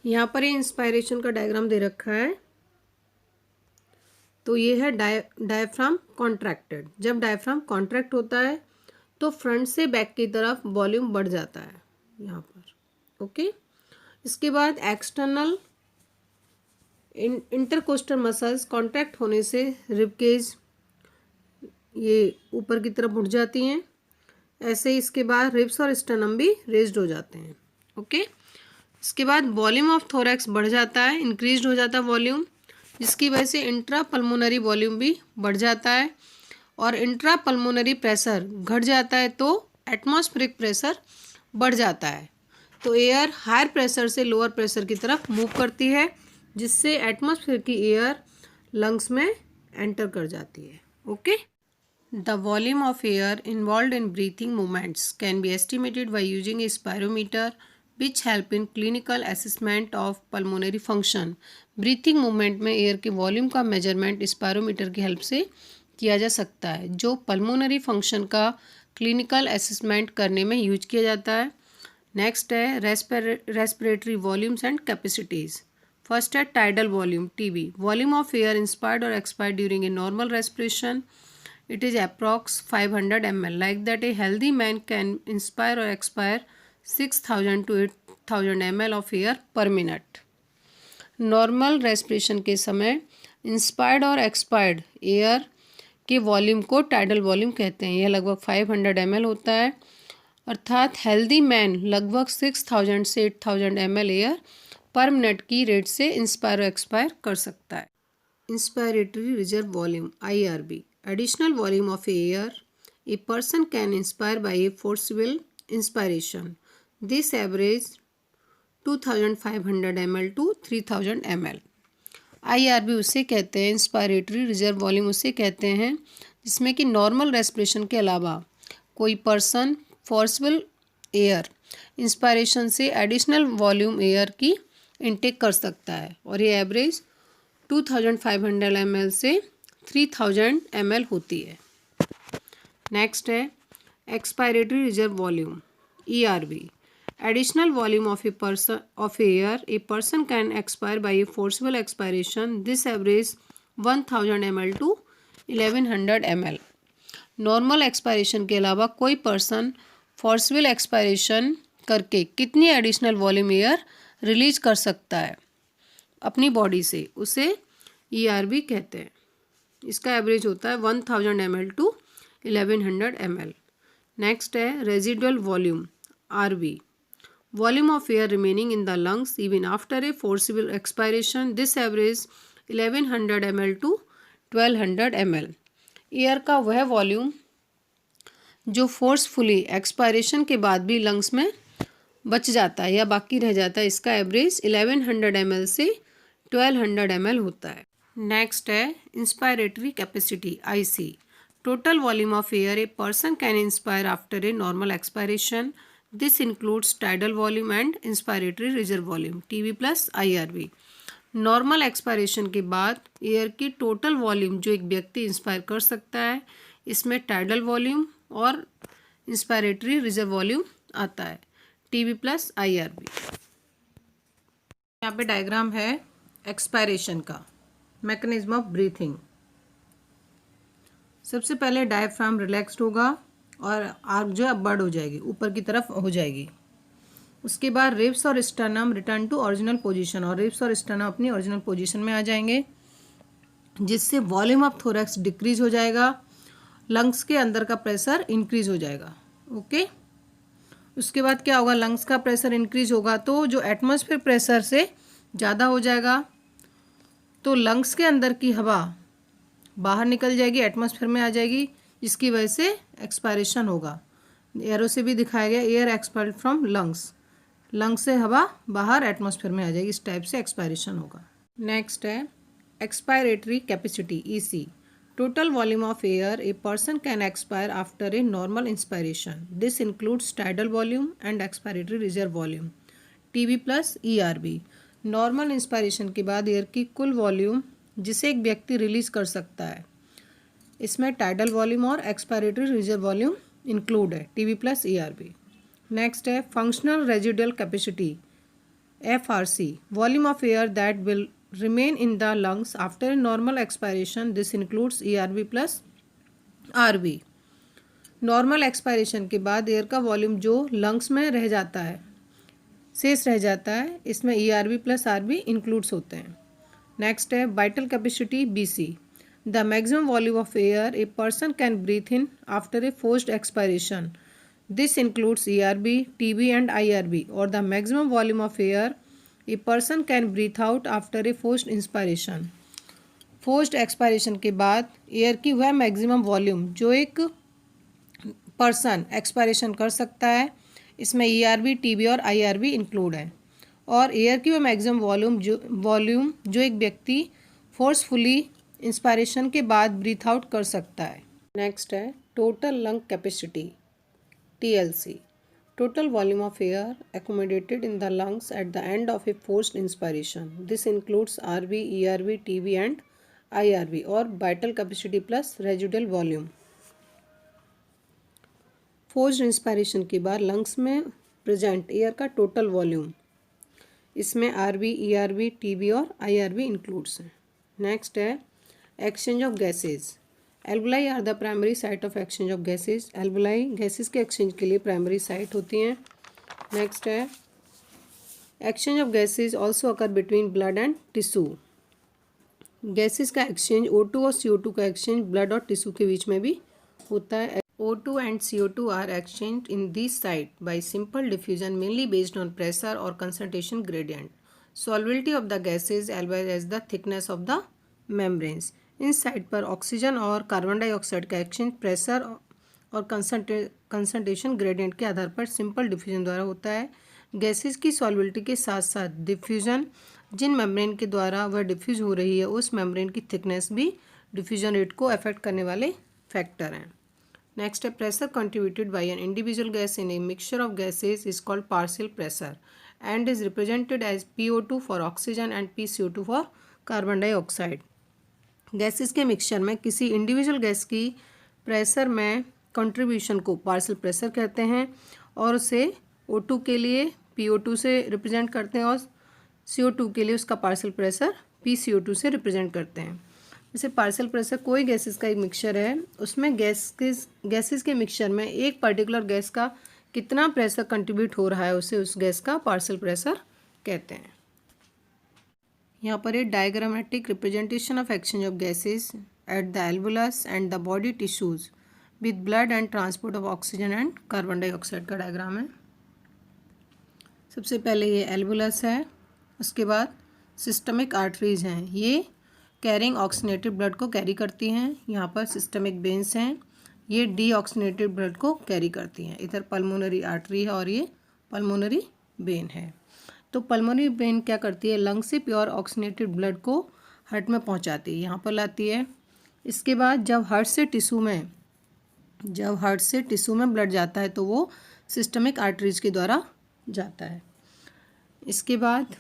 यहाँ पर ये इंस्पायरेशन का डायग्राम दे रखा है। तो ये है डायफ्राम कॉन्ट्रैक्टेड। जब डायफ्राम कॉन्ट्रैक्ट होता है तो फ्रंट से बैक की तरफ वॉल्यूम बढ़ जाता है यहाँ पर। ओके, इसके बाद एक्सटर्नल इंटरकोस्टल मसल्स कॉन्ट्रैक्ट होने से रिबकेज ये ऊपर की तरफ उठ जाती हैं। ऐसे ही इसके बाद रिब्स और स्टर्नम भी रेज्ड हो जाते हैं। ओके, इसके बाद वॉल्यूम ऑफ थोरैक्स बढ़ जाता है, इंक्रीज हो जाता है वॉल्यूम, जिसकी वजह से इंट्रा पल्मोनरी वॉल्यूम भी बढ़ जाता है और इंट्रा पल्मोनरी प्रेशर घट जाता है तो एटमॉस्फेरिक प्रेशर बढ़ जाता है। तो एयर हायर प्रेशर से लोअर प्रेशर की तरफ मूव करती है, जिससे एटमॉस्फेयर की एयर लंग्स में एंटर कर जाती है। Okay, the volume of air involve in breathing movements can be estimated by using a spirometer which help in clinical assessment of pulmonary function। Breathing movement में air के volume का measurement spirometer की help से किया जा सकता है, जो पल्मोनरी फंक्शन का क्लिनिकल असेसमेंट करने में यूज किया जाता है। नेक्स्ट है respiratory volumes and capacities. First है tidal volume TB, volume of air inspired और expired during a normal respiration. It is approx 500 ml. Like that, a healthy man can inspire or expire 6000 to 8000 ml of air per minute. Normal respiration के समय inspired और expired air के volume को tidal volume कहते हैं। यह लगभग 500 ml होता है, अर्थात हेल्दी मैन लगभग 6000 से 8000 ml एयर पर मिनट की रेट से इंस्पायर और एक्सपायर कर सकता है। Inspiratory reserve volume IRV, additional volume of air a person can inspire by a forcible inspiration. This average 2500 ml to 3000 ml. IRV उसे कहते हैं, इंस्पायरेटरी रिजर्व वॉल्यूम उसे कहते हैं जिसमें कि नॉर्मल रेस्पिरेशन के अलावा कोई पर्सन फोर्सबल एयर इंस्पायरेशन से एडिशनल वॉल्यूम एयर की इनटेक कर सकता है और ये एवरेज 2500 ml से 3000 ml होती है। नेक्स्ट है expiratory reserve volume ERV, additional volume of air a person can expire by a forcible expiration. This average 1000 ml to 1100 ml। Normal expiration के अलावा कोई पर्सन फोर्सबल एक्सपायरेशन करके कितनी एडिशनल वॉल्यूम एयर रिलीज कर सकता है अपनी बॉडी से, उसे ERV कहते हैं। इसका एवरेज होता है 1000 ml टू 1100 ml। नेक्स्ट है residual volume RV, volume of air remaining in the lungs even after a forcible expiration. This average 1100 ml to 1200 ml। Air का वह वॉल्यूम जो फोर्सफुली एक्सपायरेशन के बाद भी लंग्स में बच जाता है या बाकी रह जाता है, इसका एवरेज 1100 ml से 1200 ml होता है। नेक्स्ट है inspiratory capacity IC, total volume of air a person can inspire after a normal expiration. This includes tidal volume and inspiratory reserve volume TB plus IRV। Normal expiration के बाद air की total volume जो एक व्यक्ति inspire कर सकता है, इसमें टाइडल वॉल्यूम और इंस्पायरेटरी रिजर्व वॉल्यूम आता है TB प्लस IRV। यहाँ पे डायग्राम है एक्सपायरेशन का, मैकेनिज्म ऑफ ब्रीथिंग। सबसे पहले डायफ्राम रिलैक्स्ड होगा और आर्क जो है बर्ड हो जाएगी, ऊपर की तरफ हो जाएगी। उसके बाद रिब्स और sternum return to original position, और रिब्स और स्टर्नम अपनी ओरिजिनल पोजीशन में आ जाएंगे, जिससे वॉल्यूम ऑफ थोरैक्स डिक्रीज हो जाएगा, लंग्स के अंदर का प्रेशर इंक्रीज हो जाएगा। ओके, उसके बाद क्या होगा, लंग्स का प्रेशर इंक्रीज होगा तो जो एटमॉस्फेयर प्रेशर से ज़्यादा हो जाएगा, तो लंग्स के अंदर की हवा बाहर निकल जाएगी, एटमॉस्फेयर में आ जाएगी, जिसकी वजह से एक्सपायरेशन होगा। एरो से भी दिखाया गया, air expired from lungs, lungs से हवा बाहर एटमॉस्फेयर में आ जाएगी, इस टाइप से एक्सपायरेशन होगा। नेक्स्ट है expiratory capacity EC, total volume of air a person can expire after a normal inspiration. This includes tidal volume and expiratory reserve volume TB plus ERV। Normal inspiration के बाद air की कुल volume जिसे एक व्यक्ति release कर सकता है, इसमें टाइडल वॉल्यूम और एक्सपायरेटरी रिजर्व वॉल्यूम इंक्लूड है TB प्लस ERV। नेक्स्ट है functional residual capacity FRC, volume of air that will remain in the lungs after a normal expiration. This includes ERV plus RV. Normal expiration के बाद air का volume जो lungs में रह जाता है, शेष रह जाता है, इसमें ERV प्लस RV इंक्लूड्स होते हैं। नेक्स्ट है vital capacity BC, the maximum volume of air a person can breathe in after a forced expiration. This includes ERV, TB and IRV, और the maximum volume of air a person can breathe out after a forced inspiration. Forced expiration के बाद air की वह maximum volume जो एक person expiration कर सकता है, इसमें ERV, TB और IRV इंक्लूड है। और एयर की वह मैक्सिमम वॉल्यूम जो एक व्यक्ति फोर्सफुली इंस्पायरेशन के बाद ब्रीथ आउट कर सकता है। नेक्स्ट है total lung capacity TLC, total volume of air accommodated in the lungs at the end of a forced inspiration. This includes RV, ERV, TB and IRV, और vital capacity plus residual volume। Forced inspiration के बाद lungs में present air का total volume, इसमें RV, ERV, TB और IRV includes हैं। Next है exchange of gases. Alveoli are the primary site of exchange of gases. Alveoli gases के exchange के लिए प्राइमरी साइट होती हैं। नेक्स्ट है exchange of gases also occur between blood and tissue. Gases का exchange O2 और CO2 का exchange blood और टिश्यू के बीच में भी होता है। O2 and CO2 are exchanged in this site by simple diffusion mainly based on pressure or concentration gradient. Solubility of the gases as well as the thickness of the membranes. In site पर oxygen और carbon dioxide का exchange pressure और concentration gradient के आधार पर simple diffusion द्वारा होता है। Gases की सॉल्युबिलिटी के साथ साथ डिफ्यूजन जिन मेम्ब्रेन के द्वारा वह डिफ्यूज हो रही है उस मेम्ब्रेन की थिकनेस भी डिफ्यूजन रेट को अफेक्ट करने वाले फैक्टर हैं। नेक्स्ट है pressure contributed by an individual gas in a mixture of gases is called partial pressure and is represented as PO2 for oxygen and PCO2 for carbon dioxide. Gases के mixture में किसी individual gas की pressure में contribution को partial pressure कहते हैं और उसे O2 के लिए PO2 से रिप्रेजेंट करते हैं और CO2 के लिए उसका पार्शियल प्रेशर PCO2 से रिप्रेजेंट करते हैं। जैसे पार्शियल प्रेशर कोई गैसेस का एक मिक्सचर है, उसमें गैसेस के मिक्सचर में एक पर्टिकुलर गैस का कितना प्रेशर कंट्रीब्यूट हो रहा है उसे उस गैस का पार्शियल प्रेशर कहते हैं। यहाँ पर एक diagrammatic representation of exchange of gases at the alveolus and the body tissues with blood and transport of oxygen and carbon dioxide का डायग्राम है। सबसे पहले ये एल्वुलस है, उसके बाद सिस्टमिक आर्टरीज हैं, ये कैरिंग ऑक्सीनेटेड ब्लड को कैरी करती हैं। यहाँ पर सिस्टमिक वेन्स हैं, ये डीऑक्सीनेटेड ब्लड को कैरी करती हैं। इधर पल्मोनरी आर्टरी है और ये पल्मोनरी वेन है। तो पल्मोनरी वेन क्या करती है, लंग से प्योर ऑक्सीनेटेड ब्लड को हार्ट में पहुंचाती है, यहाँ पर लाती है। इसके बाद जब हार्ट से टिश्यू में ब्लड जाता है तो वो सिस्टमिक आर्टरीज के द्वारा जाता है। इसके बाद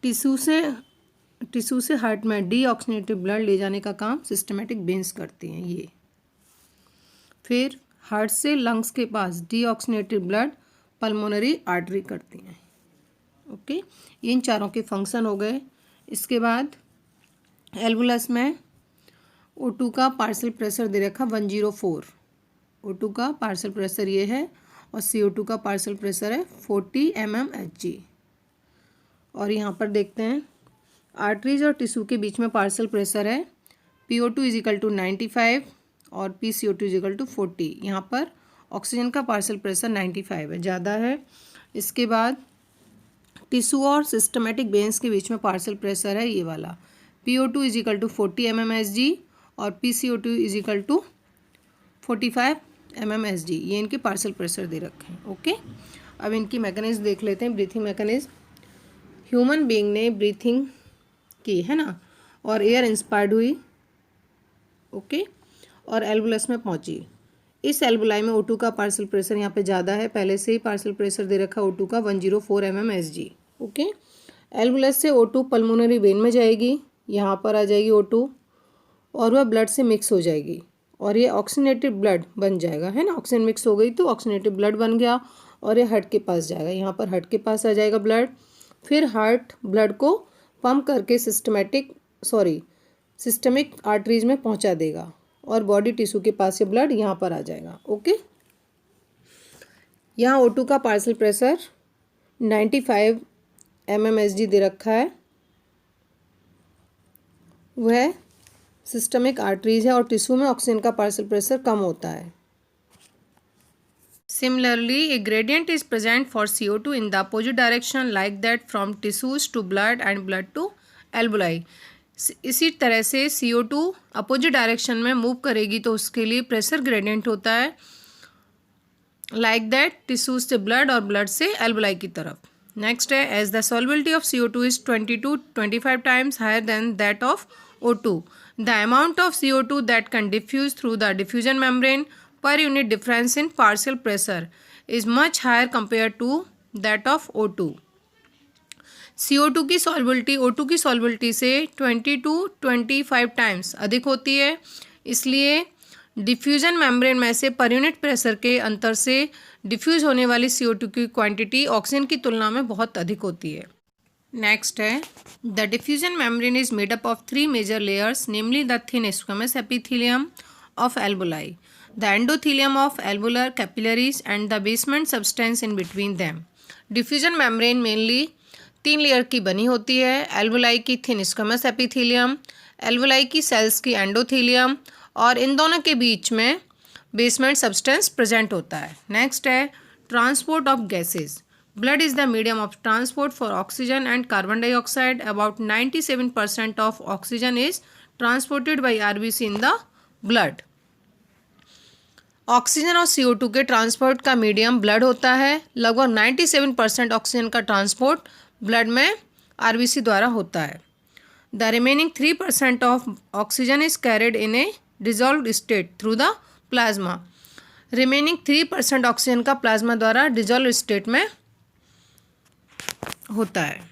टिश्यू से हार्ट में डीऑक्सीनेटेड ब्लड ले जाने का काम सिस्टमेटिक वेन्स करती हैं ये। फिर हार्ट से लंग्स के पास डीऑक्सीनेटेड ब्लड पल्मोनरी आर्टरी करती हैं। ओके, इन चारों के फंक्शन हो गए। इसके बाद एल्वुलस में O2 का पार्शियल प्रेशर दे रखा 104, O2 का पार्शियल प्रेशर ये है और CO2 का पार्शियल प्रेशर है 40 mmHg। और यहाँ पर देखते हैं आर्टरीज और टिश्यू के बीच में पार्शियल प्रेशर है PO2 = 95 और PCO2 = 40। यहाँ पर ऑक्सीजन का पार्शियल प्रेशर 95 है, ज़्यादा है। इसके बाद टिश्यू और सिस्टमेटिक वेन्स के बीच में पार्शियल प्रेशर है ये वाला PO2 = 40 mmHg और PCO2 = 45 mmHg। ये इनके पार्शियल प्रेशर दे रखे हैं। ओके, अब इनकी मैकेनिज्म देख लेते हैं। ब्रीथिंग मैकेनिज्म, ह्यूमन बीइंग ने ब्रीथिंग की है ना, और एयर इंस्पायर्ड हुई, ओके, और एल्वुलस में पहुंची। इस एल्वुलाई में O2 का पार्शियल प्रेशर यहाँ पे ज़्यादा है, पहले से ही पार्शियल प्रेशर दे रखा O2 का 104 mmHg। ओके, एल्वुलस से O2 पल्मोनरी वेन में जाएगी, यहाँ पर आ जाएगी O2 और वह ब्लड से मिक्स हो जाएगी और ये ऑक्सीनेटेड ब्लड बन जाएगा, है ना। ऑक्सीजन मिक्स हो गई तो ऑक्सीनेटेड ब्लड बन गया और ये हार्ट के पास जाएगा, यहाँ पर हार्ट के पास आ जाएगा ब्लड। फिर हार्ट ब्लड को पंप करके सिस्टमिक आर्टरीज में पहुंचा देगा और बॉडी टिश्यू के पास से ब्लड यहाँ पर आ जाएगा। ओके, यहाँ O2 का पार्शियल प्रेशर 95 mmHg दे रखा है, वह सिस्टमिक आर्टरीज है और टिश्यू में ऑक्सीजन का पार्शियल प्रेशर कम होता है। Similarly, a gradient is present for CO2 in the opposite direction like that from tissues to blood and blood to alveoli. इसी तरह से CO2 अपोजिट डायरेक्शन में मूव करेगी तो उसके लिए प्रेशर ग्रेडियंट होता है लाइक दैट टिश्यूज से ब्लड और ब्लड से एल्वोलाई की तरफ। नेक्स्ट है, as the solubility of CO2 is 20 to 25 times higher than that of O2, the amount of CO2 that can diffuse through the diffusion membrane per unit difference in partial pressure is much higher compared to that of O2. CO2 की solubility O2 की solubility से 20 to 25 times अधिक होती है, इसलिए diffusion membrane में से per unit pressure के अंतर से डिफ्यूज होने वाली CO2 की क्वांटिटी ऑक्सीजन की तुलना में बहुत अधिक होती है। नेक्स्ट है, the diffusion membrane is made up of 3 major layers, namely the thin squamous epithelium of alveoli, the endothelium of alveolar capillaries and the basement substance in between them. Diffusion membrane mainly 3 layer की बनी होती है, alveoli की thin squamous epithelium, alveoli की sales की endothelium और इन दोनों के बीच में बेसमेंट सब्सटेंस प्रेजेंट होता है। नेक्स्ट है, transport of gases. Blood is the medium of transport for oxygen and carbon dioxide. About 97% of oxygen is transported by RBC in the blood. Oxygen और CO2 के transport का medium blood होता है। लगभग 97% oxygen का transport blood में RBC द्वारा होता है। The remaining 3% of oxygen is carried in A dissolved state through the plasma. Remaining 3% oxygen का प्लाज्मा द्वारा डिजॉल्व स्टेट में होता है।